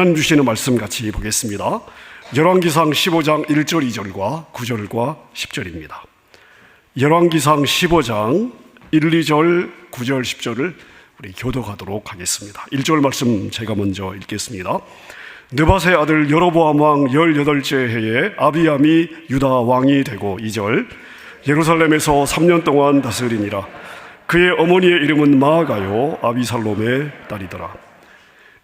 하나님 주시는 말씀 같이 보겠습니다. 열왕기상 15장 1절 2절과 9절과 10절입니다. 열왕기상 15장 1, 2절, 9절, 10절을 우리 교독하도록 하겠습니다. 1절 말씀 제가 먼저 읽겠습니다. 느밧의 아들 여로보암 왕 18째 해에 아비암이 유다 왕이 되고 2절 예루살렘에서 3년 동안 다스리니라. 그의 어머니의 이름은 마아가요 아비살롬의 딸이더라.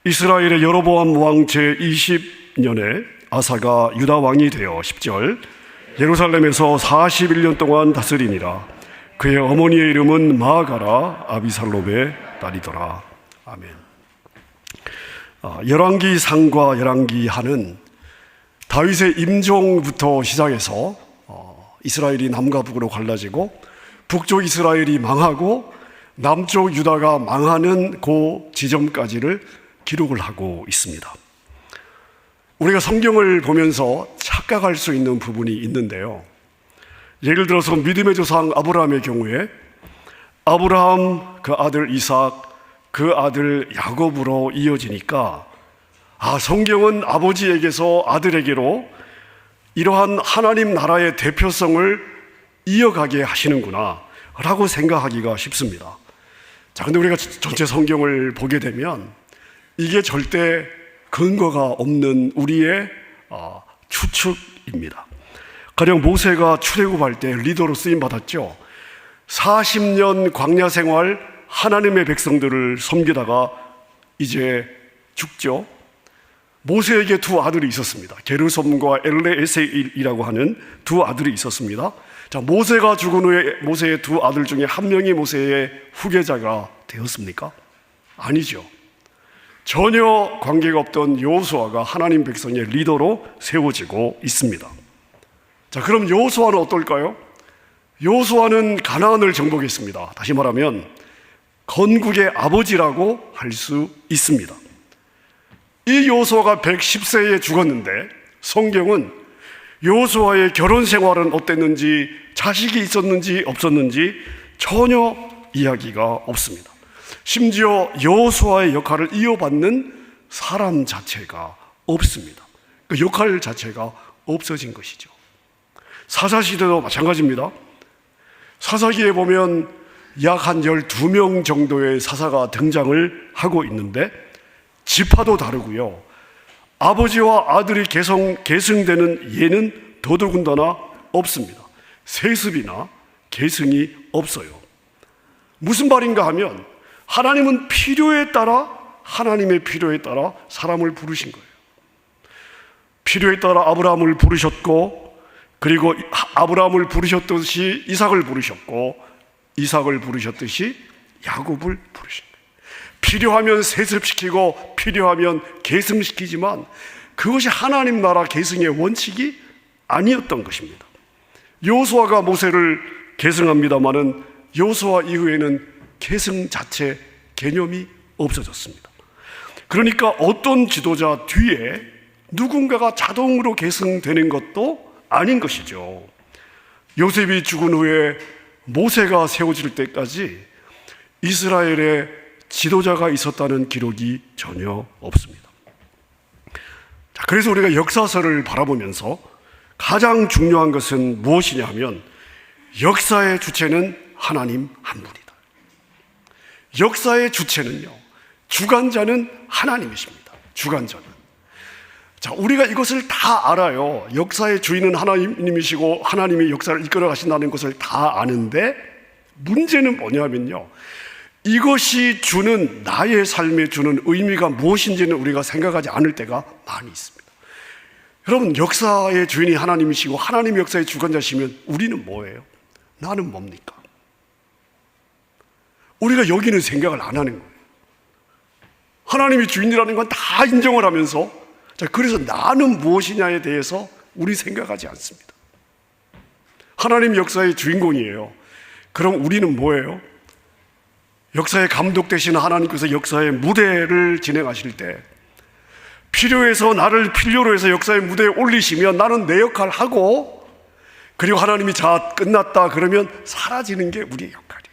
이스라엘의 여로보암 왕 제20년에 아사가 유다 왕이 되어 10절 예루살렘에서 41년 동안 다스리니라. 그의 어머니의 이름은 마아가라 아비살롬의 딸이더라. 아멘. 열왕기상과 열왕기하는 다윗의 임종부터 시작해서 이스라엘이 남과 북으로 갈라지고 북쪽 이스라엘이 망하고 남쪽 유다가 망하는 그 지점까지를 기록을 하고 있습니다. 우리가 성경을 보면서 착각할 수 있는 부분이 있는데요. 예를 들어서 믿음의 조상 아브라함의 경우에 아브라함 그 아들 이삭 그 아들 야곱으로 이어지니까 성경은 아버지에게서 아들에게로 이러한 하나님 나라의 대표성을 이어가게 하시는구나 라고 생각하기가 쉽습니다. 근데 우리가 전체 성경을 보게 되면 이게 절대 근거가 없는 우리의 추측입니다. 가령 모세가 출애굽할 때 리더로 쓰임 받았죠. 40년 광야 생활 하나님의 백성들을 섬기다가 이제 죽죠. 모세에게 두 아들이 있었습니다. 게르솜과 엘레에셀이라고 하는 두 아들이 있었습니다. 모세가 죽은 후에 모세의 두 아들 중에 한 명이 모세의 후계자가 되었습니까? 아니죠. 전혀 관계가 없던 여호수아가 하나님 백성의 리더로 세워지고 있습니다. 그럼 여호수아는 어떨까요? 여호수아는 가나안을 정복했습니다. 다시 말하면 건국의 아버지라고 할 수 있습니다. 이 여호수아가 110세에 죽었는데 성경은 여호수아의 결혼 생활은 어땠는지, 자식이 있었는지 없었는지 전혀 이야기가 없습니다. 심지어 여호수아의 역할을 이어받는 사람 자체가 없습니다. 그 역할 자체가 없어진 것이죠. 사사시대도 마찬가지입니다. 사사기에 보면 약 한 12명 정도의 사사가 등장을 하고 있는데 지파도 다르고요. 아버지와 아들이 계승되는 예는 더더군다나 없습니다. 세습이나 계승이 없어요. 무슨 말인가 하면 하나님은 하나님의 필요에 따라 사람을 부르신 거예요. 필요에 따라 아브라함을 부르셨고, 그리고 아브라함을 부르셨듯이 이삭을 부르셨고, 이삭을 부르셨듯이 야곱을 부르신 거예요. 필요하면 세습시키고 필요하면 계승시키지만 그것이 하나님 나라 계승의 원칙이 아니었던 것입니다. 여호수아가 모세를 계승합니다마는 여호수아 이후에는 계승 자체 개념이 없어졌습니다. 그러니까 어떤 지도자 뒤에 누군가가 자동으로 계승되는 것도 아닌 것이죠. 요셉이 죽은 후에 모세가 세워질 때까지 이스라엘의 지도자가 있었다는 기록이 전혀 없습니다. 그래서 우리가 역사서를 바라보면서 가장 중요한 것은 무엇이냐 하면 역사의 주체는 하나님 한 분이다. 역사의 주체는요, 주관자는 하나님이십니다. 주관자는. 우리가 이것을 다 알아요. 역사의 주인은 하나님이시고 하나님이 역사를 이끌어 가신다는 것을 다 아는데 문제는 뭐냐면요, 이것이 주는, 나의 삶에 주는 의미가 무엇인지는 우리가 생각하지 않을 때가 많이 있습니다. 여러분, 역사의 주인이 하나님이시고 하나님이 역사의 주관자시면 우리는 뭐예요? 나는 뭡니까? 우리가 여기는 생각을 안 하는 거예요. 하나님이 주인이라는 건 다 인정을 하면서, 그래서 나는 무엇이냐에 대해서 우리 생각하지 않습니다. 하나님 역사의 주인공이에요. 그럼 우리는 뭐예요? 역사의 감독 되시는 하나님께서 역사의 무대를 진행하실 때 필요해서 나를 필요로 해서 역사의 무대에 올리시면 나는 내 역할을 하고, 그리고 하나님이 자 끝났다 그러면 사라지는 게 우리의 역할이에요.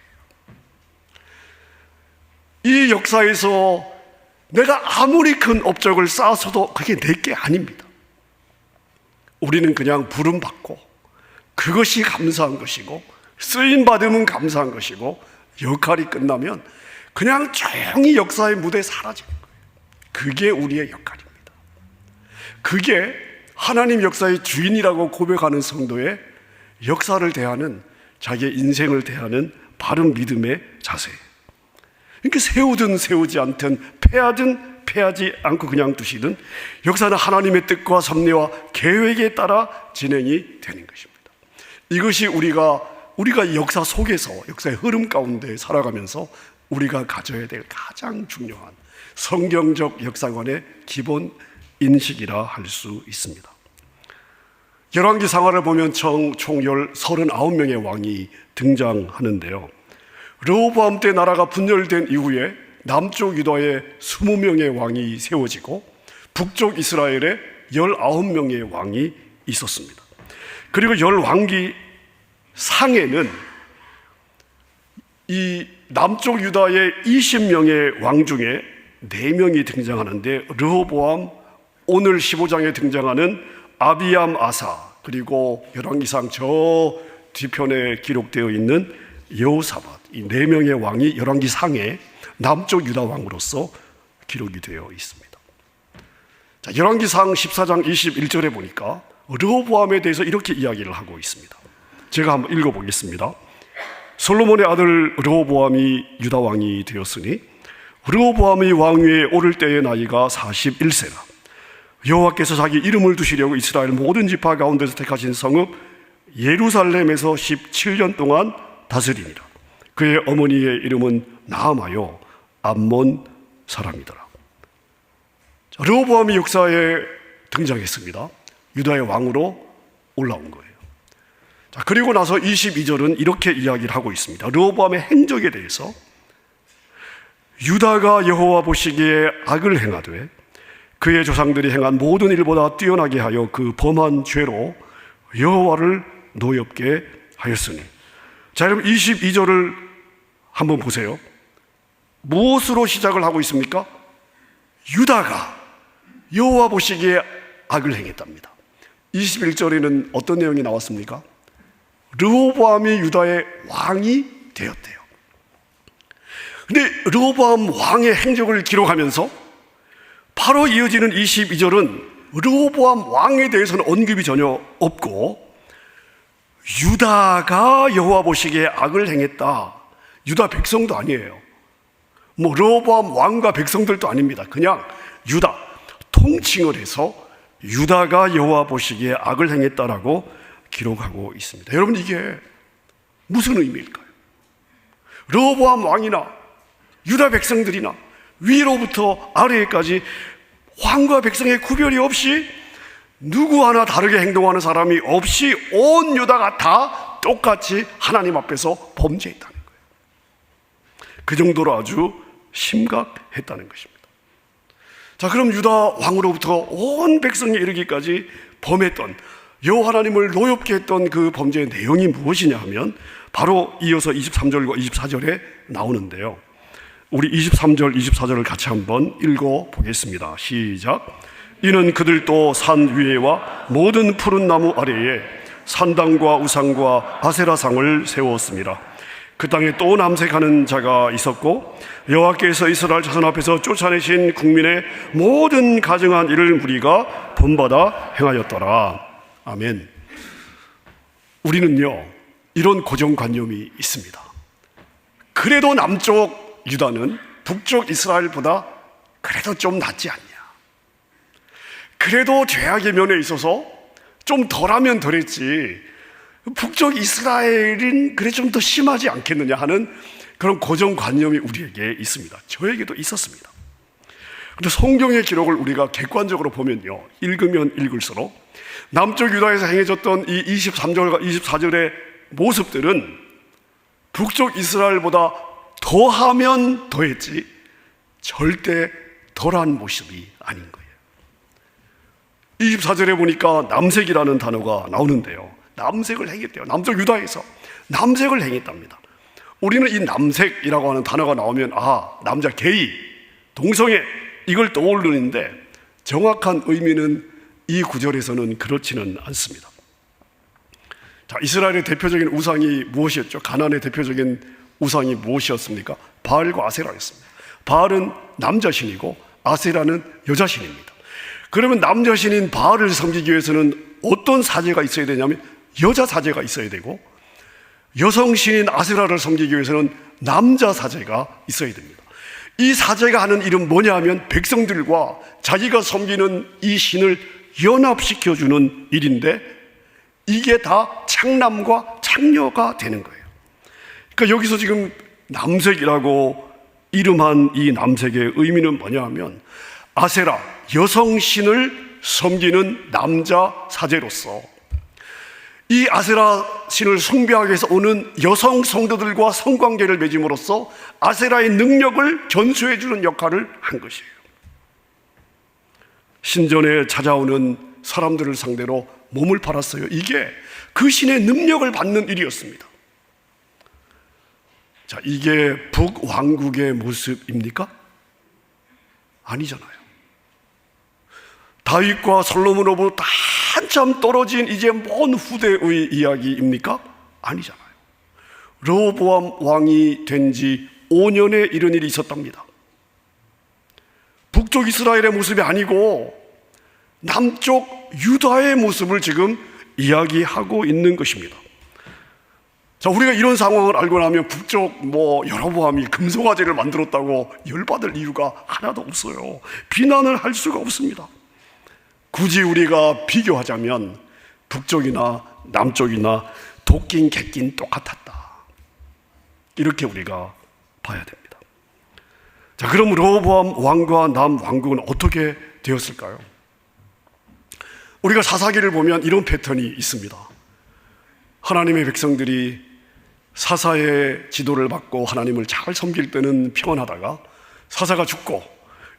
이 역사에서 내가 아무리 큰 업적을 쌓아서도 그게 내게 아닙니다. 우리는 그냥 부름받고 그것이 감사한 것이고 쓰임받으면 감사한 것이고 역할이 끝나면 그냥 조용히 역사의 무대에 사라지는 거예요. 그게 우리의 역할입니다. 그게 하나님 역사의 주인이라고 고백하는 성도의 역사를 대하는, 자기의 인생을 대하는 바른 믿음의 자세예요. 그러니까 세우든 세우지 않든 패하든 패하지 않고 그냥 두시든 역사는 하나님의 뜻과 섭리와 계획에 따라 진행이 되는 것입니다. 이것이 우리가 역사 속에서, 역사의 흐름 가운데 살아가면서 우리가 가져야 될 가장 중요한 성경적 역사관의 기본 인식이라 할 수 있습니다. 열왕기상하를 보면 총 39명의 왕이 등장하는데요. 르호보암 때 나라가 분열된 이후에 남쪽 유다에 20명의 왕이 세워지고 북쪽 이스라엘에 19명의 왕이 있었습니다. 그리고 열왕기 상에는 이 남쪽 유다의 20명의 왕 중에 4명이 등장하는데, 르호보암, 오늘 15장에 등장하는 아비암 아사, 그리고 열왕기상 저 뒤편에 기록되어 있는 여호사밧, 이 4명의 왕이 열왕기상에 남쪽 유다 왕으로서 기록이 되어 있습니다. 자, 열왕기상 14장 21절에 보니까 르호보암에 대해서 이렇게 이야기를 하고 있습니다. 제가 한번 읽어보겠습니다. 솔로몬의 아들 르호보암이 유다 왕이 되었으니 르호보암이 왕위에 오를 때의 나이가 41세라. 여호와께서 자기 이름을 두시려고 이스라엘 모든 지파 가운데서 택하신 성읍 예루살렘에서 17년 동안 다스리니라. 그의 어머니의 이름은 나아마요 암몬 사람이더라. 르호보암이 역사에 등장했습니다. 유다의 왕으로 올라온 거예요. 자, 그리고 나서 22절은 이렇게 이야기를 하고 있습니다. 르호보암의 행적에 대해서 유다가 여호와 보시기에 악을 행하되 그의 조상들이 행한 모든 일보다 뛰어나게 하여 그 범한 죄로 여호와를 노엽게 하였으니. 자, 여러분 22절을 한번 보세요. 무엇으로 시작을 하고 있습니까? 유다가 여호와 보시기에 악을 행했답니다. 21절에는 어떤 내용이 나왔습니까? 르호보암이 유다의 왕이 되었대요. 근데 르호보암 왕의 행적을 기록하면서 바로 이어지는 22절은 르호보암 왕에 대해서는 언급이 전혀 없고 유다가 여호와 보시기에 악을 행했다. 유다 백성도 아니에요. 뭐 르호보암 왕과 백성들도 아닙니다. 그냥 유다 통칭을 해서 유다가 여호와 보시기에 악을 행했다라고 기록하고 있습니다. 여러분, 이게 무슨 의미일까요? 르호보암 왕이나 유다 백성들이나 위로부터 아래까지 왕과 백성의 구별이 없이 누구 하나 다르게 행동하는 사람이 없이 온 유다가 다 똑같이 하나님 앞에서 범죄했다는 거예요. 그 정도로 아주 심각했다는 것입니다. 자, 그럼 유다 왕으로부터 온 백성이 이르기까지 범했던, 여호와 하나님을 노엽게 했던 그 범죄의 내용이 무엇이냐 하면 바로 이어서 23절과 24절에 나오는데요. 우리 23절, 24절을 같이 한번 읽어보겠습니다. 시작. 이는 그들도 산 위에와 모든 푸른 나무 아래에 산당과 우상과 아세라상을 세웠습니다. 그 땅에 또 남색하는 자가 있었고 여호와께서 이스라엘 자손 앞에서 쫓아내신 국민의 모든 가증한 일을 무리가 본받아 행하였더라. 아멘. 우리는요, 이런 고정관념이 있습니다. 그래도 남쪽 유다는 북쪽 이스라엘보다 그래도 좀 낫지 않냐. 그래도 죄악의 면에 있어서 좀 덜하면 덜했지 북쪽 이스라엘은 그래 좀 더 심하지 않겠느냐 하는 그런 고정관념이 우리에게 있습니다. 저에게도 있었습니다. 그런데 성경의 기록을 우리가 객관적으로 보면요, 읽으면 읽을수록 남쪽 유다에서 행해졌던 이 23절과 24절의 모습들은 북쪽 이스라엘보다 더하면 더했지 절대 덜한 모습이 아닌 거예요. 24절에 보니까 남색이라는 단어가 나오는데요, 남색을 행했대요. 남쪽 유다에서 남색을 행했답니다. 우리는 이 남색이라고 하는 단어가 나오면 남자 게이, 동성애 이걸 떠올리는데 정확한 의미는 이 구절에서는 그렇지는 않습니다. 자, 이스라엘의 대표적인 우상이 무엇이었죠? 가나안의 대표적인 우상이 무엇이었습니까? 바알과 아세라였습니다. 바알은 남자신이고 아세라는 여자신입니다. 그러면 남자신인 바알을 섬기기 위해서는 어떤 사제가 있어야 되냐면 여자 사제가 있어야 되고, 여성신인 아세라를 섬기기 위해서는 남자 사제가 있어야 됩니다. 이 사제가 하는 일은 뭐냐 하면 백성들과 자기가 섬기는 이 신을 연합시켜주는 일인데, 이게 다 창남과 창녀가 되는 거예요. 그러니까 여기서 지금 남색이라고 이름한 이 남색의 의미는 뭐냐 하면 아세라, 여성신을 섬기는 남자 사제로서 이 아세라 신을 숭배하기 위해서 오는 여성 성도들과 성관계를 맺음으로써 아세라의 능력을 전수해주는 역할을 한 것이에요. 신전에 찾아오는 사람들을 상대로 몸을 팔았어요. 이게 그 신의 능력을 받는 일이었습니다. 자, 이게 북왕국의 모습입니까? 아니잖아요. 다윗과 솔로몬으로부터 한참 떨어진 이제 먼 후대의 이야기입니까? 아니잖아요. 르호보암 왕이 된 지 5년에 이런 일이 있었답니다. 북쪽 이스라엘의 모습이 아니고 남쪽 유다의 모습을 지금 이야기하고 있는 것입니다. 자, 우리가 이런 상황을 알고 나면 북쪽 여로보암이 금송아지를 만들었다고 열받을 이유가 하나도 없어요. 비난을 할 수가 없습니다. 굳이 우리가 비교하자면 북쪽이나 남쪽이나 도끼인 객긴 똑같았다, 이렇게 우리가 봐야 됩니다. 자, 그럼 르호보암 왕과 남왕국은 어떻게 되었을까요? 우리가 사사기를 보면 이런 패턴이 있습니다. 하나님의 백성들이 사사의 지도를 받고 하나님을 잘 섬길 때는 평안하다가 사사가 죽고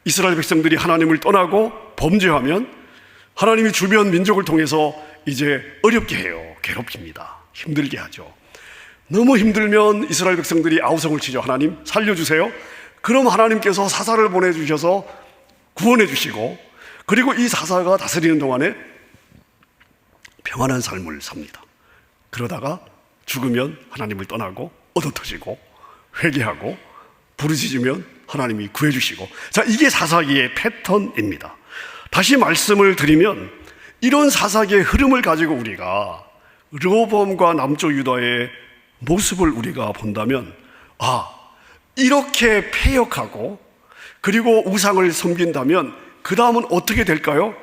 이스라엘 백성들이 하나님을 떠나고 범죄하면 하나님이 주변 민족을 통해서 이제 어렵게 해요. 괴롭힙니다. 힘들게 하죠. 너무 힘들면 이스라엘 백성들이 아우성을 치죠. 하나님 살려주세요. 그럼 하나님께서 사사를 보내주셔서 구원해 주시고, 그리고 이 사사가 다스리는 동안에 평안한 삶을 삽니다. 그러다가 죽으면 하나님을 떠나고 얻어터지고 회개하고 부르짖으면 하나님이 구해주시고, 자, 이게 사사기의 패턴입니다. 다시 말씀을 드리면 이런 사사기의 흐름을 가지고 우리가 르호보암과 남쪽 유다의 모습을 우리가 본다면, 이렇게 패역하고 그리고 우상을 섬긴다면 그 다음은 어떻게 될까요?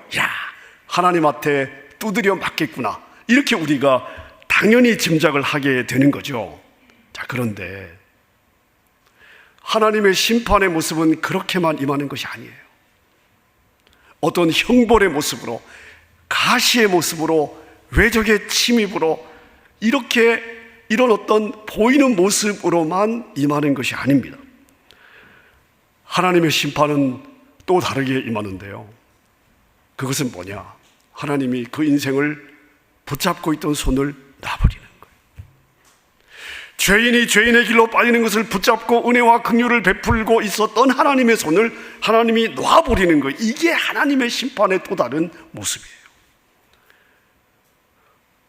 하나님한테 두드려 맞겠구나, 이렇게 우리가 당연히 짐작을 하게 되는 거죠. 자, 그런데 하나님의 심판의 모습은 그렇게만 임하는 것이 아니에요. 어떤 형벌의 모습으로, 가시의 모습으로, 외적의 침입으로, 이런 어떤 보이는 모습으로만 임하는 것이 아닙니다. 하나님의 심판은 또 다르게 임하는데요. 그것은 뭐냐? 하나님이 그 인생을 붙잡고 있던 손을 놔버리는 거예요. 죄인이 죄인의 길로 빠지는 것을 붙잡고 은혜와 긍휼을 베풀고 있었던 하나님의 손을 하나님이 놔버리는 거예요. 이게 하나님의 심판의 또 다른 모습이에요.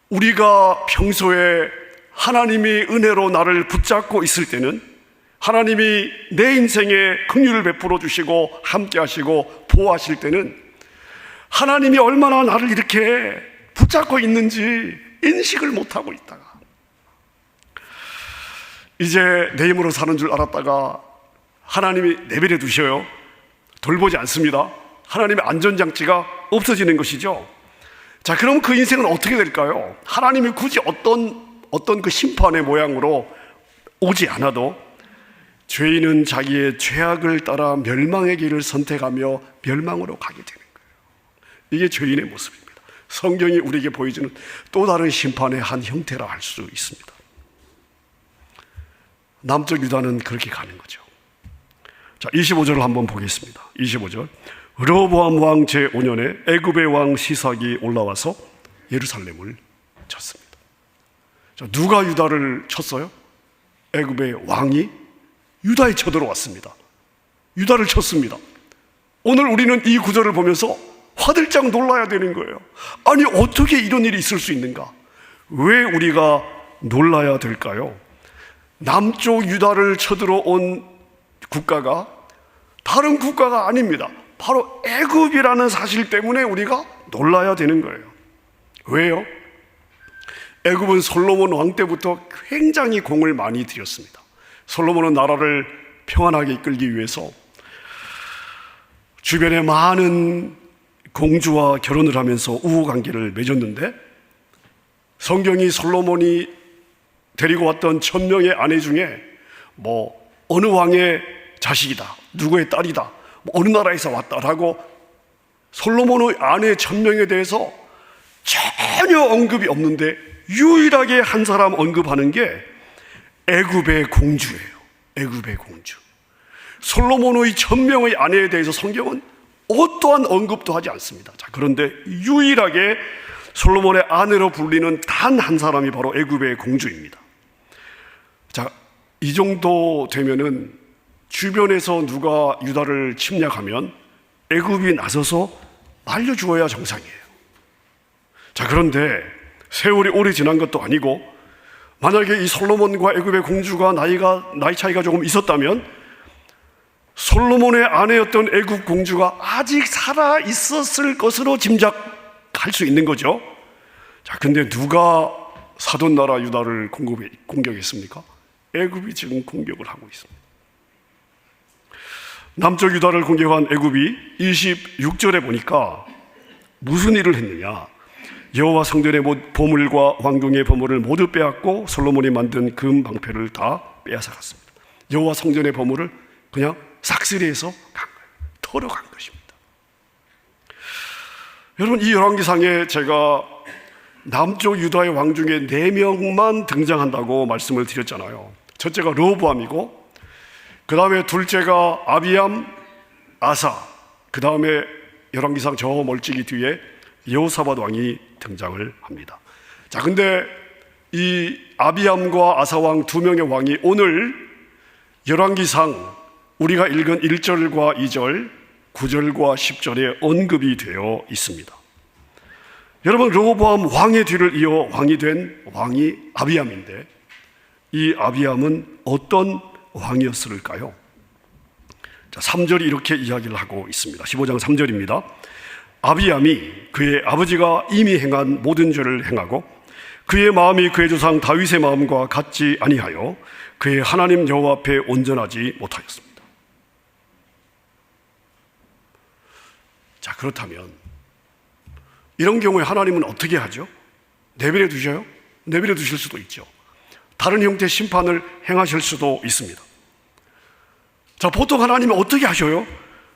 우리가 평소에 하나님이 은혜로 나를 붙잡고 있을 때는, 하나님이 내 인생에 긍휼을 베풀어 주시고 함께 하시고 보호하실 때는 하나님이 얼마나 나를 이렇게 붙잡고 있는지 인식을 못하고 있다가 이제 내 힘으로 사는 줄 알았다가 하나님이 내버려 두셔요. 돌보지 않습니다. 하나님의 안전장치가 없어지는 것이죠. 자, 그럼 그 인생은 어떻게 될까요? 하나님이 굳이 어떤 그 심판의 모양으로 오지 않아도 죄인은 자기의 죄악을 따라 멸망의 길을 선택하며 멸망으로 가게 되는 거예요. 이게 죄인의 모습입니다. 성경이 우리에게 보여주는 또 다른 심판의 한 형태라 할 수 있습니다. 남쪽 유다는 그렇게 가는 거죠. 자, 25절을 한번 보겠습니다. 25절. 르호보암 왕 제5년에 애굽의 왕 시삭이 올라와서 예루살렘을 쳤습니다. 자, 누가 유다를 쳤어요? 애굽의 왕이 유다에 쳐들어왔습니다. 유다를 쳤습니다. 오늘 우리는 이 구절을 보면서 화들짝 놀라야 되는 거예요. 아니, 어떻게 이런 일이 있을 수 있는가? 왜 우리가 놀라야 될까요? 남쪽 유다를 쳐들어온 국가가 다른 국가가 아닙니다. 바로 애굽이라는 사실 때문에 우리가 놀라야 되는 거예요. 왜요? 애굽은 솔로몬 왕 때부터 굉장히 공을 많이 들였습니다. 솔로몬은 나라를 평안하게 이끌기 위해서 주변에 많은 공주와 결혼을 하면서 우호관계를 맺었는데, 성경이 솔로몬이 데리고 왔던 1000명의 아내 중에 어느 왕의 자식이다, 누구의 딸이다, 어느 나라에서 왔다라고 솔로몬의 아내 1000명에 대해서 전혀 언급이 없는데, 유일하게 한 사람 언급하는 게 애굽의 공주예요. 애굽의 공주. 솔로몬의 1000명의 아내에 대해서 성경은 어떠한 언급도 하지 않습니다. 자, 그런데 유일하게 솔로몬의 아내로 불리는 단 한 사람이 바로 애굽의 공주입니다. 자, 이 정도 되면은 주변에서 누가 유다를 침략하면 애굽이 나서서 말려 죽어야 정상이에요. 자, 그런데 세월이 오래 지난 것도 아니고, 만약에 이 솔로몬과 애굽의 공주가 나이 차이가 조금 있었다면 솔로몬의 아내였던 애굽 공주가 아직 살아 있었을 것으로 짐작할 수 있는 거죠. 자, 근데 누가 사돈 나라 유다를 공격했습니까? 애굽이 지금 공격을 하고 있습니다. 남쪽 유다를 공격한 애굽이 26절에 보니까 무슨 일을 했느냐? 여호와 성전의 보물과 왕궁의 보물을 모두 빼앗고 솔로몬이 만든 금 방패를 다 빼앗아 갔습니다. 여호와 성전의 보물을 그냥 싹쓸이해서 간 거예요. 털어간 것입니다. 여러분, 이 열왕기상에 제가 남쪽 유다의 왕 중에 4명만 등장한다고 말씀을 드렸잖아요. 첫째가 르호보암이고, 그 다음에 둘째가 아비암, 아사, 그 다음에 열왕기상 저 멀찍이 뒤에 여호사밧 왕이 등장을 합니다. 자, 근데 이 아비암과 아사 왕 2명의 왕이 오늘 열왕기상 우리가 읽은 1절과 2절, 9절과 10절에 언급이 되어 있습니다. 여러분, 르호보암 왕의 뒤를 이어 왕이 된 왕이 아비암인데, 이 아비암은 어떤 왕이었을까요? 자, 3절이 이렇게 이야기를 하고 있습니다. 15장 3절입니다. 아비암이 그의 아버지가 이미 행한 모든 죄를 행하고 그의 마음이 그의 조상 다윗의 마음과 같지 아니하여 그의 하나님 여호와 앞에 온전하지 못하였습니다. 자, 그렇다면 이런 경우에 하나님은 어떻게 하죠? 내버려 두셔요? 내버려 두실 수도 있죠. 다른 형태의 심판을 행하실 수도 있습니다. 자, 보통 하나님은 어떻게 하셔요?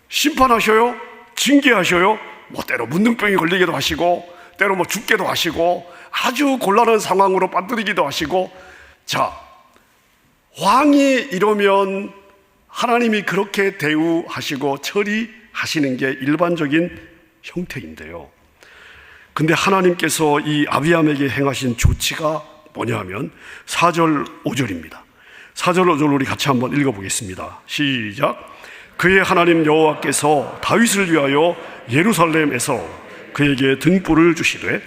심판하셔요? 징계하셔요? 때로 문둥병이 걸리기도 하시고, 때로 죽게도 하시고, 아주 곤란한 상황으로 빠뜨리기도 하시고. 자, 왕이 이러면 하나님이 그렇게 대우하시고 처리하시는 게 일반적인 형태인데요. 근데 하나님께서 이 아비암에게 행하신 조치가 뭐냐 하면 4절 5절입니다. 4절 5절 우리 같이 한번 읽어보겠습니다. 시작. 그의 하나님 여호와께서 다윗을 위하여 예루살렘에서 그에게 등불을 주시되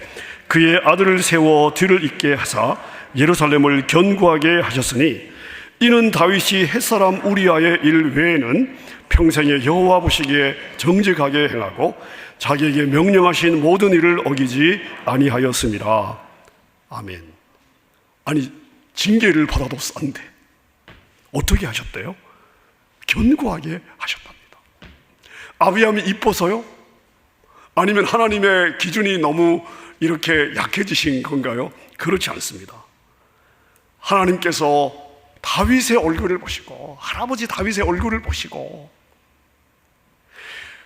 그의 아들을 세워 뒤를 잇게 하사 예루살렘을 견고하게 하셨으니 이는 다윗이 햇사람 우리아의 일 외에는 평생에 여호와 보시기에 정직하게 행하고 자기에게 명령하신 모든 일을 어기지 아니하였습니다. 아멘. 아니, 징계를 받아도 싼데 어떻게 하셨대요? 견고하게 하셨답니다. 아비암이 이뻐서요? 아니면 하나님의 기준이 너무 이렇게 약해지신 건가요? 그렇지 않습니다. 하나님께서 다윗의 얼굴을 보시고, 할아버지 다윗의 얼굴을 보시고,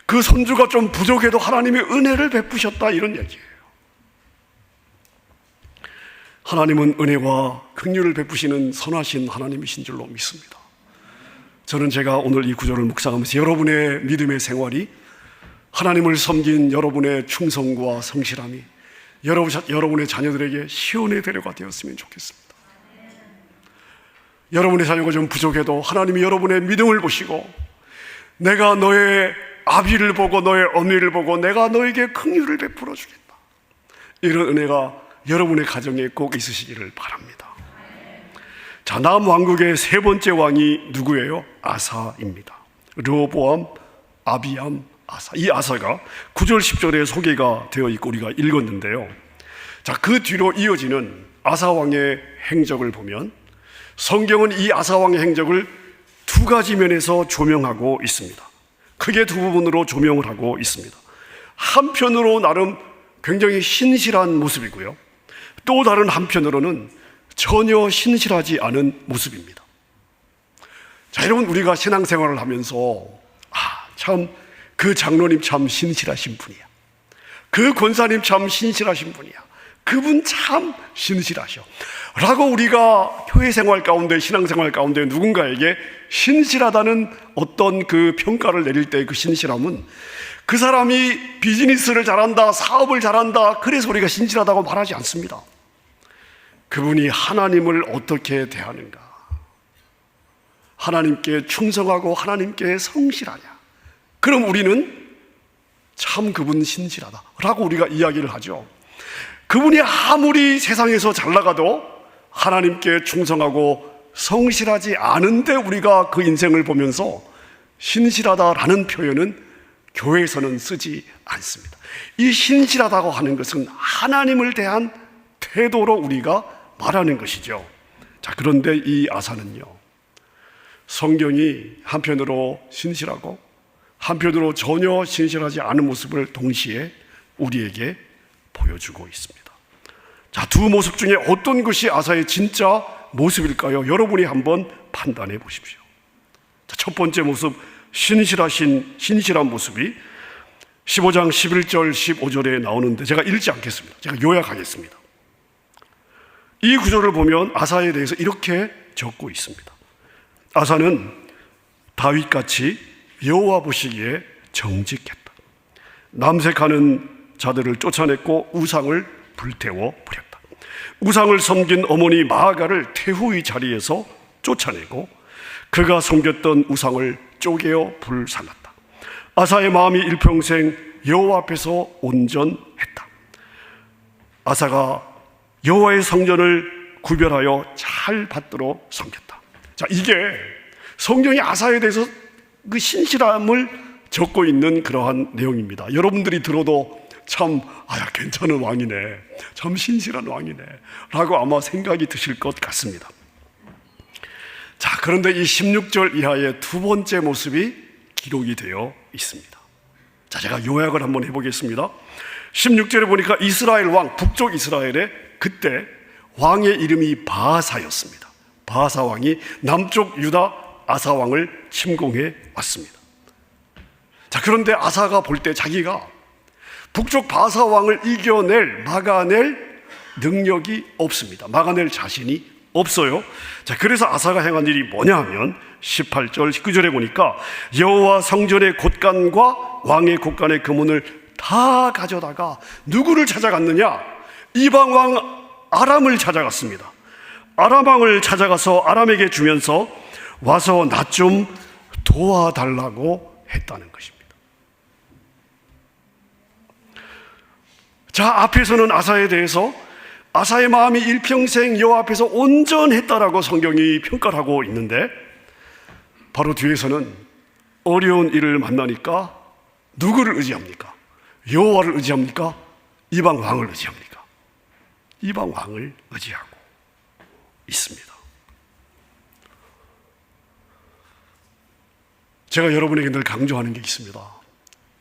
그 손주가 좀 부족해도 하나님의 은혜를 베푸셨다, 이런 얘기예요. 하나님은 은혜와 긍휼을 베푸시는 선하신 하나님이신 줄로 믿습니다. 저는 제가 오늘 이 구절을 묵상하면서 여러분의 믿음의 생활이, 하나님을 섬긴 여러분의 충성과 성실함이 여러분의 자녀들에게 시온의 대로가 되었으면 좋겠습니다. 여러분의 자녀가 좀 부족해도 하나님이 여러분의 믿음을 보시고, 내가 너의 아비를 보고 너의 어미를 보고 내가 너에게 긍휼을 베풀어 주겠다. 이런 은혜가 여러분의 가정에 꼭 있으시기를 바랍니다. 자, 남왕국의 세 번째 왕이 누구예요? 아사입니다. 르호보암, 아비암, 아사. 이 아사가 9절 10절에 소개가 되어 있고 우리가 읽었는데요. 자, 그 뒤로 이어지는 아사왕의 행적을 보면 성경은 이 아사왕의 행적을 두 가지 면에서 조명하고 있습니다. 크게 두 부분으로 조명을 하고 있습니다. 한편으로 나름 굉장히 신실한 모습이고요, 또 다른 한편으로는 전혀 신실하지 않은 모습입니다. 자, 여러분, 우리가 신앙생활을 하면서 참 그 장로님 참 신실하신 분이야, 그 권사님 참 신실하신 분이야, 그분 참 신실하셔 라고 우리가 교회생활 가운데, 신앙생활 가운데 누군가에게 신실하다는 어떤 그 평가를 내릴 때 그 신실함은 그 사람이 비즈니스를 잘한다, 사업을 잘한다, 그래서 우리가 신실하다고 말하지 않습니다. 그분이 하나님을 어떻게 대하는가, 하나님께 충성하고 하나님께 성실하냐, 그럼 우리는 참 그분 신실하다라고 우리가 이야기를 하죠. 그분이 아무리 세상에서 잘 나가도 하나님께 충성하고 성실하지 않은데 우리가 그 인생을 보면서 신실하다라는 표현은 교회에서는 쓰지 않습니다. 이 신실하다고 하는 것은 하나님을 대한 태도로 우리가 말하는 것이죠. 자, 그런데 이 아사는요, 성경이 한편으로 신실하고 한편으로 전혀 신실하지 않은 모습을 동시에 우리에게 보여주고 있습니다. 자, 두 모습 중에 어떤 것이 아사의 진짜 모습일까요? 여러분이 한번 판단해 보십시오. 자, 첫 번째 모습, 신실한 모습이 15장 11절 15절에 나오는데 제가 읽지 않겠습니다. 제가 요약하겠습니다. 이 구절을 보면 아사에 대해서 이렇게 적고 있습니다. 아사는 다윗같이 여호와 보시기에 정직했다. 남색하는 자들을 쫓아냈고 우상을 불태워 버렸다. 우상을 섬긴 어머니 마아가를 태후의 자리에서 쫓아내고 그가 섬겼던 우상을 쪼개어 불살랐다. 아사의 마음이 일평생 여호와 앞에서 온전했다. 아사가 여호와의 성전을 구별하여 잘 받들어 섬겼다. 자, 이게 성경이 아사에 대해서 그 신실함을 적고 있는 그러한 내용입니다. 여러분들이 들어도 참 괜찮은 왕이네, 참 신실한 왕이네 라고 아마 생각이 드실 것 같습니다. 자, 그런데 이 16절 이하의 두 번째 모습이 기록이 되어 있습니다. 자, 제가 요약을 한번 해보겠습니다. 16절에 보니까 이스라엘 왕, 북쪽 이스라엘에 그때 왕의 이름이 바하사였습니다. 바하사 왕이 남쪽 유다 아사 왕을 침공해 왔습니다. 자, 그런데 아사가 볼 때 자기가 북쪽 바하사 왕을 막아낼 능력이 없습니다. 막아낼 자신이 없어요. 자, 그래서 아사가 행한 일이 뭐냐 하면 18절 19절에 보니까 여호와 성전의 곳간과 왕의 곳간의 금은을 다 가져다가 누구를 찾아갔느냐? 이방 왕 아람을 찾아갔습니다. 아람 왕을 찾아가서 아람에게 주면서 와서 나 좀 도와달라고 했다는 것입니다. 자, 앞에서는 아사에 대해서 아사의 마음이 일평생 여호와 앞에서 온전했다라고 성경이 평가를 하고 있는데, 바로 뒤에서는 어려운 일을 만나니까 누구를 의지합니까? 여호와를 의지합니까? 이방 왕을 의지합니까? 이방 왕을 의지하고 있습니다. 제가 여러분에게 늘 강조하는 게 있습니다.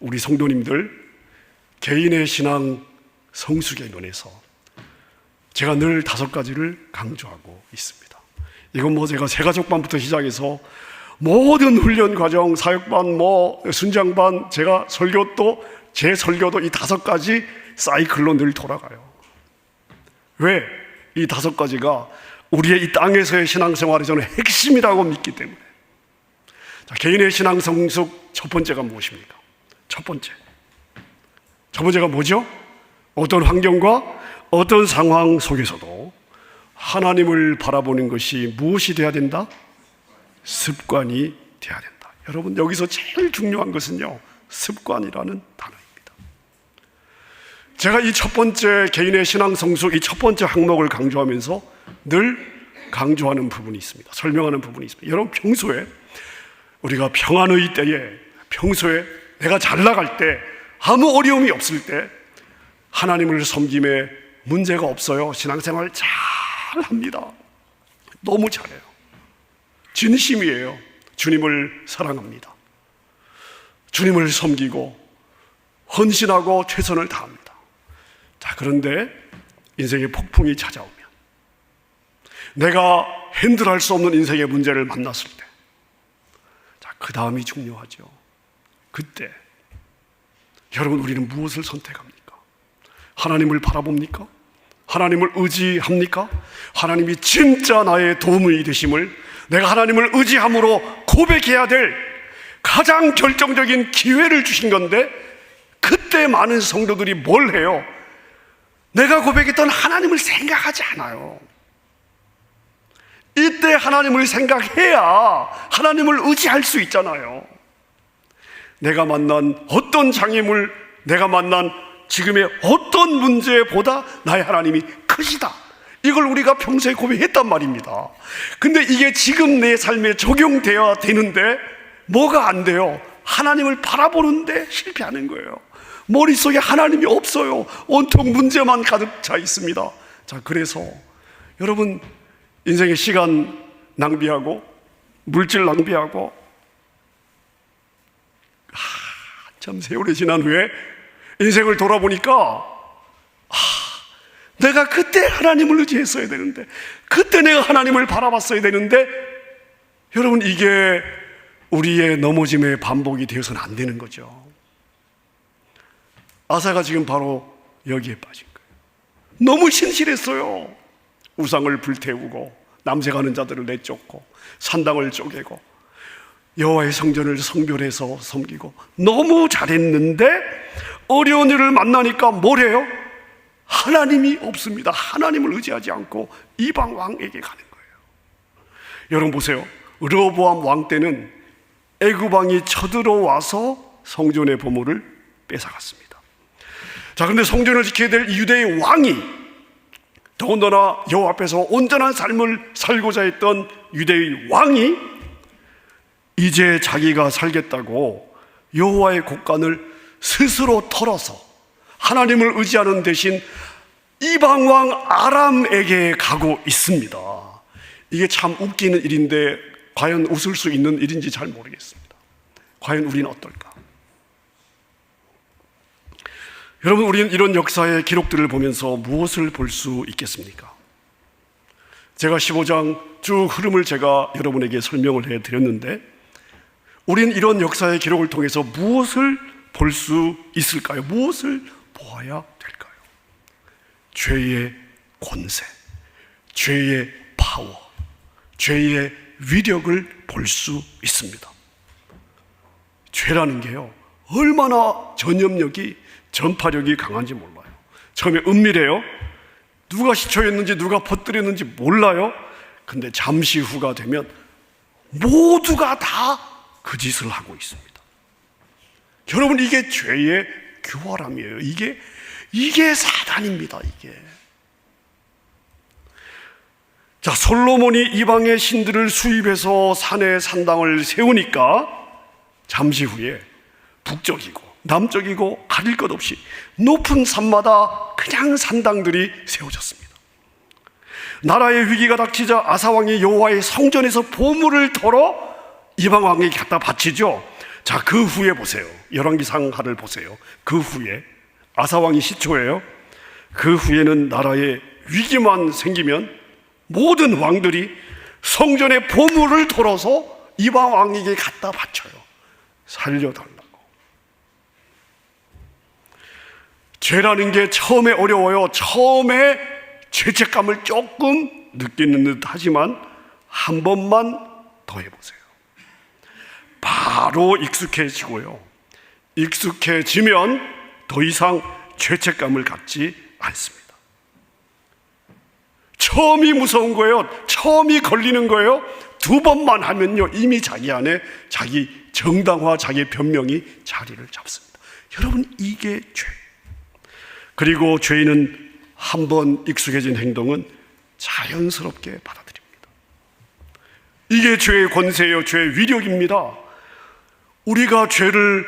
우리 성도님들 개인의 신앙 성숙에 관해서 제가 늘 5가지를 강조하고 있습니다. 이건 제가 새가족반부터 시작해서 모든 훈련 과정, 사역반, 순장반, 제가 제 설교도 이 5가지 사이클로 늘 돌아가요. 왜? 이 5가지가 우리의 이 땅에서의 신앙생활의 저는 핵심이라고 믿기 때문에. 자, 개인의 신앙 성숙 첫 번째가 무엇입니까? 첫 번째가 뭐죠? 어떤 환경과 어떤 상황 속에서도 하나님을 바라보는 것이 무엇이 되어야 된다? 습관이 되어야 된다. 여러분, 여기서 제일 중요한 것은요, 습관이라는 단어입니다. 제가 이 첫 번째 개인의 신앙 성숙, 이 첫 번째 항목을 강조하면서 늘 강조하는 부분이 있습니다. 설명하는 부분이 있습니다. 여러분, 평소에 우리가 평안의 때에, 평소에 내가 잘 나갈 때, 아무 어려움이 없을 때 하나님을 섬김에 문제가 없어요. 신앙생활 잘 합니다. 너무 잘해요. 진심이에요. 주님을 사랑합니다. 주님을 섬기고 헌신하고 최선을 다합니다. 자, 그런데 인생의 폭풍이 찾아오면, 내가 핸들할 수 없는 인생의 문제를 만났을 때, 자, 그 다음이 중요하죠. 그때 여러분, 우리는 무엇을 선택합니까? 하나님을 바라봅니까? 하나님을 의지합니까? 하나님이 진짜 나의 도움이 되심을 내가 하나님을 의지함으로 고백해야 될 가장 결정적인 기회를 주신 건데, 그때 많은 성도들이 뭘 해요? 내가 고백했던 하나님을 생각하지 않아요. 이때 하나님을 생각해야 하나님을 의지할 수 있잖아요. 내가 만난 어떤 장애물, 내가 만난 지금의 어떤 문제보다 나의 하나님이 크시다, 이걸 우리가 평소에 고백했단 말입니다. 근데 이게 지금 내 삶에 적용되어야 되는데 뭐가 안 돼요? 하나님을 바라보는데 실패하는 거예요. 머릿속에 하나님이 없어요. 온통 문제만 가득 차 있습니다. 자, 그래서 여러분, 인생의 시간 낭비하고 물질 낭비하고 참 세월이 지난 후에 인생을 돌아보니까 내가 그때 하나님을 의지했어야 되는데, 그때 내가 하나님을 바라봤어야 되는데, 여러분, 이게 우리의 넘어짐의 반복이 되어서는 안 되는 거죠. 아사가 지금 바로 여기에 빠진 거예요. 너무 신실했어요. 우상을 불태우고 남색하는 자들을 내쫓고 산당을 쪼개고 여호와의 성전을 성별해서 섬기고 너무 잘했는데, 어려운 일을 만나니까 뭘 해요? 하나님이 없습니다. 하나님을 의지하지 않고 이방 왕에게 가는 거예요. 여러분 보세요. 르호보암 왕 때는 애굽 왕이 쳐들어와서 성전의 보물을 뺏어갔습니다. 자, 그런데 성전을 지켜야 될 유대의 왕이, 더군다나 여호와 앞에서 온전한 삶을 살고자 했던 유대의 왕이 이제 자기가 살겠다고 여호와의 곡간을 스스로 털어서 하나님을 의지하는 대신 이방왕 아람에게 가고 있습니다. 이게 참 웃기는 일인데 과연 웃을 수 있는 일인지 잘 모르겠습니다. 과연 우리는 어떨까? 여러분, 우리는 이런 역사의 기록들을 보면서 무엇을 볼 수 있겠습니까? 제가 15장 쭉 흐름을 제가 여러분에게 설명을 해드렸는데, 우리는 이런 역사의 기록을 통해서 무엇을 볼 수 있을까요? 무엇을 보아야 될까요? 죄의 권세, 죄의 파워, 죄의 위력을 볼 수 있습니다. 죄라는 게요, 얼마나 전염력이, 전파력이 강한지 몰라요. 처음에 은밀해요. 누가 시초했는지 누가 퍼뜨렸는지 몰라요. 근데 잠시 후가 되면 모두가 다 그 짓을 하고 있습니다. 여러분, 이게 죄의 교활함이에요. 이게 사단입니다. 이게. 자, 솔로몬이 이방의 신들을 수입해서 산에 산당을 세우니까 잠시 후에 북쪽이고 남쪽이고 가릴 것 없이 높은 산마다 그냥 산당들이 세워졌습니다. 나라의 위기가 닥치자 아사왕이 여호와의 성전에서 보물을 털어 이방 왕에게 갖다 바치죠. 자, 그 후에 보세요. 열왕기상하를 보세요. 그 후에 아사왕이 시초예요. 그 후에는 나라에 위기만 생기면 모든 왕들이 성전의 보물을 털어서 이방 왕에게 갖다 바쳐요. 살려달라고. 죄라는 게 처음에 어려워요. 처음에 죄책감을 조금 느끼는 듯 하지만 한 번만 더 해보세요. 바로 익숙해지고요. 익숙해지면 더 이상 죄책감을 갖지 않습니다. 처음이 무서운 거예요. 처음이 걸리는 거예요. 두 번만 하면요, 이미 자기 안에 자기 정당화, 자기 변명이 자리를 잡습니다. 여러분, 이게 죄. 그리고 죄인은 한 번 익숙해진 행동은 자연스럽게 받아들입니다. 이게 죄의 권세예요. 죄의 위력입니다. 우리가 죄를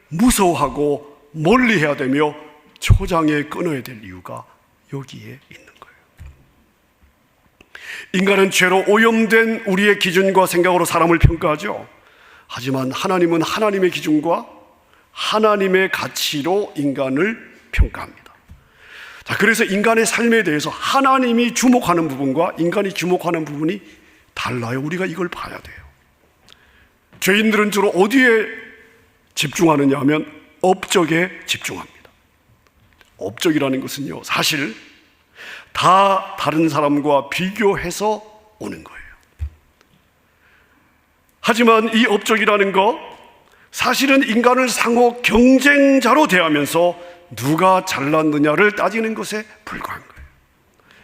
무서워하고 멀리해야 되며 초장에 끊어야 될 이유가 여기에 있는 거예요. 인간은 죄로 오염된 우리의 기준과 생각으로 사람을 평가하죠. 하지만 하나님은 하나님의 기준과 하나님의 가치로 인간을 평가합니다. 자, 그래서 인간의 삶에 대해서 하나님이 주목하는 부분과 인간이 주목하는 부분이 달라요. 우리가 이걸 봐야 돼요. 죄인들은 주로 어디에 집중하느냐 하면 업적에 집중합니다. 업적이라는 것은요, 사실 다 다른 사람과 비교해서 오는 거예요. 하지만 이 업적이라는 거, 사실은 인간을 상호 경쟁자로 대하면서 누가 잘났느냐를 따지는 것에 불과한 거예요.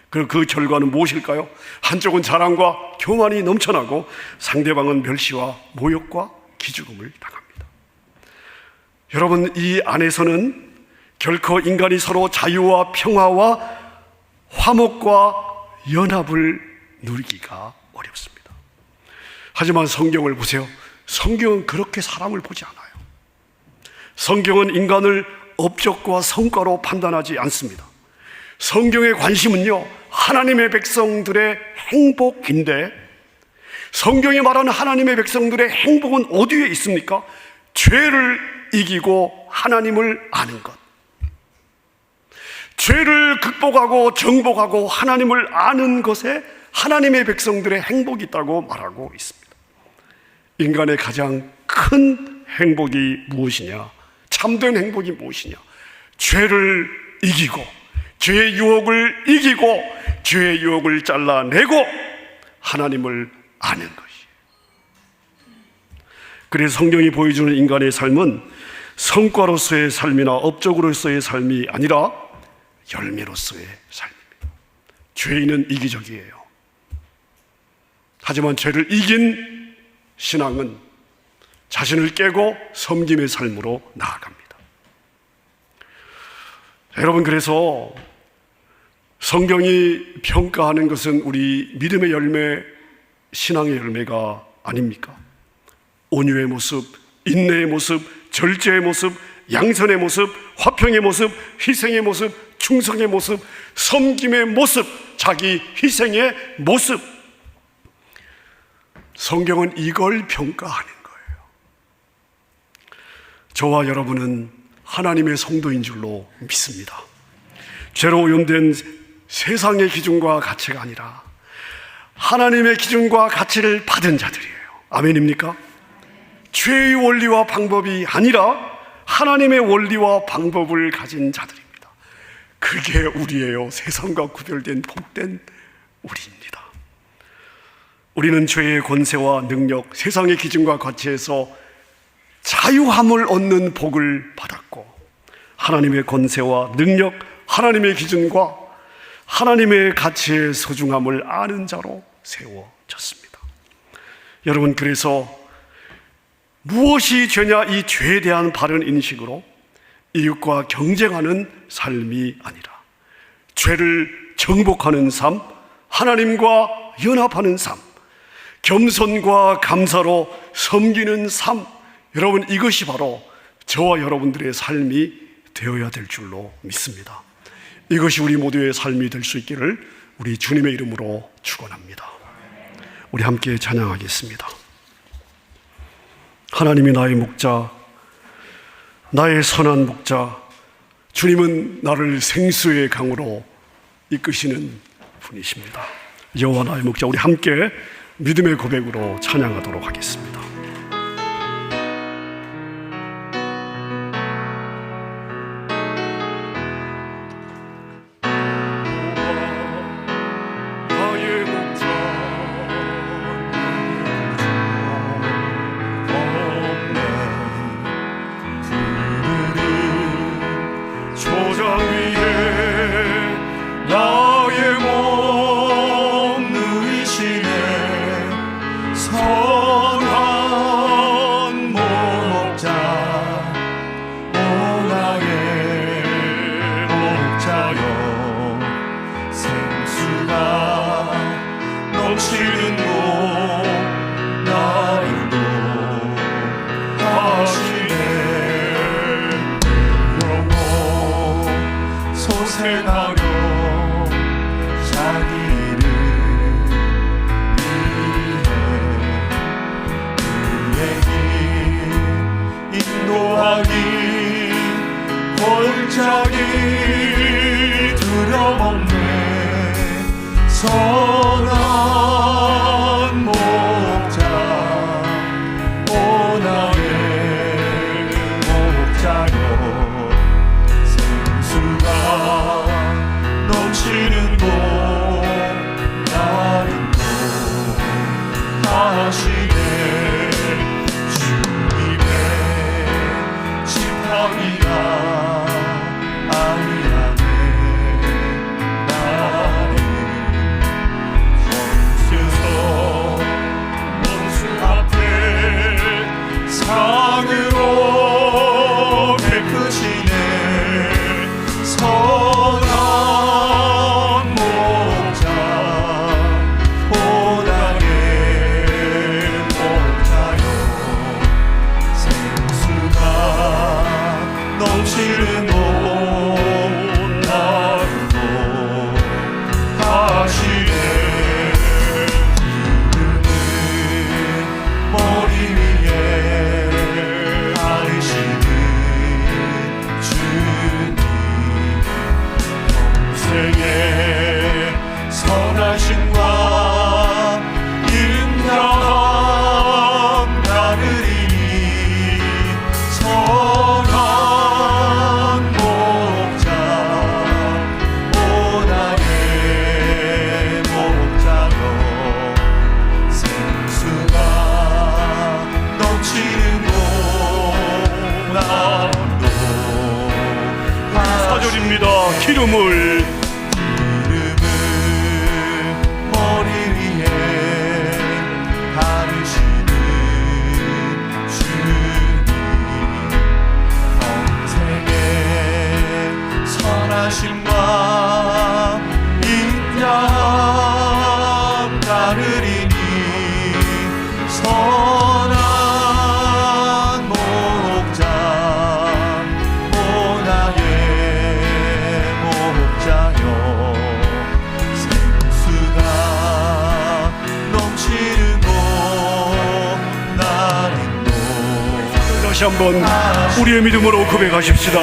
그리고 그 결과는 무엇일까요? 한쪽은 자랑과 교만이 넘쳐나고 상대방은 멸시와 모욕과 기죽음을 당합니다. 여러분, 이 안에서는 결코 인간이 서로 자유와 평화와 화목과 연합을 누리기가 어렵습니다. 하지만 성경을 보세요. 성경은 그렇게 사람을 보지 않아요. 성경은 인간을 업적과 성과로 판단하지 않습니다. 성경의 관심은요, 하나님의 백성들의 행복인데, 성경이 말하는 하나님의 백성들의 행복은 어디에 있습니까? 죄를 이기고 하나님을 아는 것, 죄를 극복하고 정복하고 하나님을 아는 것에 하나님의 백성들의 행복이 있다고 말하고 있습니다. 인간의 가장 큰 행복이 무엇이냐? 참된 행복이 무엇이냐? 죄를 이기고 죄의 유혹을 이기고 죄의 유혹을 잘라내고 하나님을 아는 것이에요. 그래서 성경이 보여주는 인간의 삶은 성과로서의 삶이나 업적으로서의 삶이 아니라 열매로서의 삶입니다. 죄인은 이기적이에요. 하지만 죄를 이긴 신앙은 자신을 깨고 섬김의 삶으로 나아갑니다. 여러분, 그래서 성경이 평가하는 것은 우리 믿음의 열매, 신앙의 열매가 아닙니까? 온유의 모습, 인내의 모습, 절제의 모습, 양선의 모습, 화평의 모습, 희생의 모습, 충성의 모습, 섬김의 모습, 자기 희생의 모습. 성경은 이걸 평가하는 거예요. 저와 여러분은 하나님의 성도인 줄로 믿습니다. 죄로 오염된 세상의 기준과 가치가 아니라 하나님의 기준과 가치를 받은 자들이에요. 아멘입니까? 죄의 원리와 방법이 아니라 하나님의 원리와 방법을 가진 자들입니다. 그게 우리예요. 세상과 구별된 복된 우리입니다. 우리는 죄의 권세와 능력, 세상의 기준과 가치에서 자유함을 얻는 복을 받았고, 하나님의 권세와 능력, 하나님의 기준과 하나님의 가치의 소중함을 아는 자로 세워졌습니다. 여러분, 그래서 무엇이 죄냐, 이 죄에 대한 바른 인식으로 이웃과 경쟁하는 삶이 아니라 죄를 정복하는 삶, 하나님과 연합하는 삶, 겸손과 감사로 섬기는 삶, 여러분, 이것이 바로 저와 여러분들의 삶이 되어야 될 줄로 믿습니다. 이것이 우리 모두의 삶이 될 수 있기를 우리 주님의 이름으로 축원합니다. 우리 함께 찬양하겠습니다. 하나님이 나의 목자, 나의 선한 목자, 주님은 나를 생수의 강으로 이끄시는 분이십니다. 여호와 나의 목자, 우리 함께 믿음의 고백으로 찬양하도록 하겠습니다. 사 다시 한번 우리의 믿음으로 고백하십시다.